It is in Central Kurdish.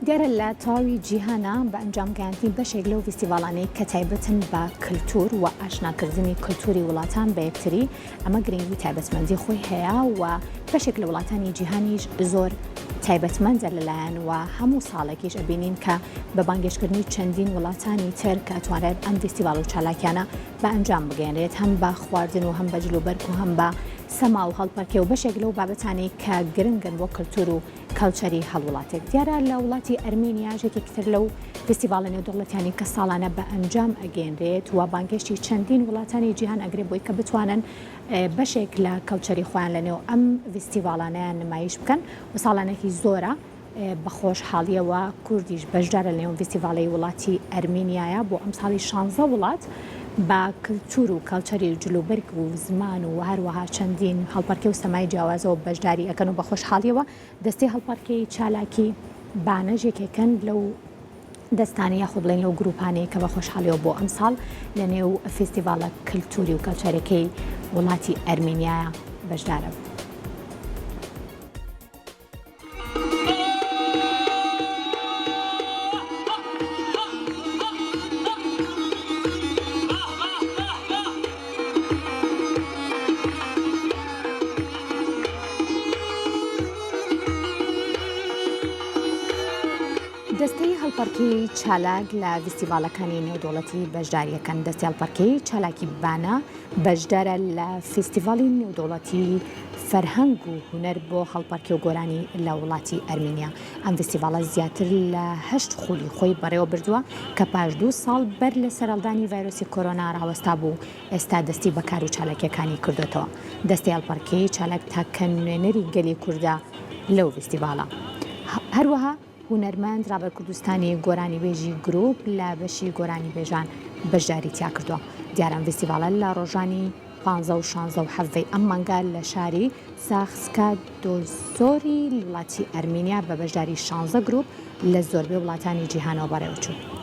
دیارە لە تەواوی جیهانە بە ئەنجامگەیاندنی بەشێک لەو فیستیڤاڵانەی کە تایبەتن بە کللتور و ئاشناکردنی کللتوری وڵاتان بە یەکتری ئەمە گرنگی تایبەتمەندی خۆی هەیە و بەشێک لە وڵاتانی جیهانیش زۆر تایبەتمەندە لەلایەن و هەموو ساڵێکیش ئەبینین کە بە بانگێشکردنی چەندین وڵاتانی تر کە ئەتوانێت ئەم فیستیڤاڵ و چالاکیانە بە ئەنجام بگەێنرێت هەم بە خواردن و هەم بە جلوبەرگ و هەم بە سەما و هەڵپەرکێ و بەشێک لەو بابەتانی کە گرنگن بۆ کللتور و کەلچەری هەڵوڵاتێک. دیارە لە وڵاتی ئەرمینیا یەکێکتر لەو فیستیڤاڵە نێودەوڵەتیانی کە ساڵانە بە ئەنجام ئەگەێنرێت و بانگێشتی چەندین وڵاتانی جیهان ئەگرێت بۆی کە بتوانن بەشێک لە کەلچەری خۆیان لەنێو ئەم فیستیڤاڵانەیان نمایش بکەن و ساڵانێکی زۆرە بە خۆشحاڵیەوە کوردیش بەشدارە لە نێو فیستیڤاڵی وڵاتی ئەرمینیایە بۆ ئەم ساڵی 16 وڵات با کللتور و کەلچەری جلوبەرگ و زمان و هەروەها چەندین هەڵپەرکێ و سەمای جیاوازەوە بەشداری ئەکەن و بە خۆشحاڵیەوە دەستەی هەڵپەرکەی چالاکی بانەژێکێکن لەو دەستانی یاخود بڵێن لەو گروپانەی کە بە خۆشحاڵیەوە بۆ ئەم ساڵ لە نێو فیستیڤاڵە کللتوری و کەلچەرەکەی وڵاتی ئەرمینیایە بەشدارە. دەستەی هەڵپەرکەی چالاک لە فیستیڤاڵەکانی نێودەوڵەتی بەشداریەکەن. دەستی هەڵپەرکەی چالاکی بانە بەشدارە لە فیستیڤاڵی نێودەوڵەتی فەرهەنگ و هونەر بۆ هەڵپەرکێ و گۆرانی لە وڵاتی ئەرمینیا. ئەم فیستیڤاڵە زیاتر لە 8 خولی خۆی بەڕێوە بردووە کە پاش 2 ساڵ بەر لە سەرهەڵدانی ڤایرۆسی کۆرۆنا ڕاوەستا بوو ئێستا دەستی بەکار و چالاکیەکانی کردوێتەوە. دەستی هەڵپەرکەی چالاک تاکە نوێنەری گەلی کووردە لەو فیستیڤاڵە. هەروەها هونەرمەند ڕابەر کوردستانی گۆرانی بێژی گرۆپ لە بەشی گۆرانی بێژان بەشداری تیا کردووە. دیارە ئەم فیستیڤاڵە لە ڕۆژانی 15 و 16 و 17 ئەم مانگە لە شاری ساخسکا دۆزۆری وڵاتی ئەرمینیا بە بەشداری 16 گرۆپ لە زۆربەی وڵاتانی جیهانەوە بەڕێوەچوو.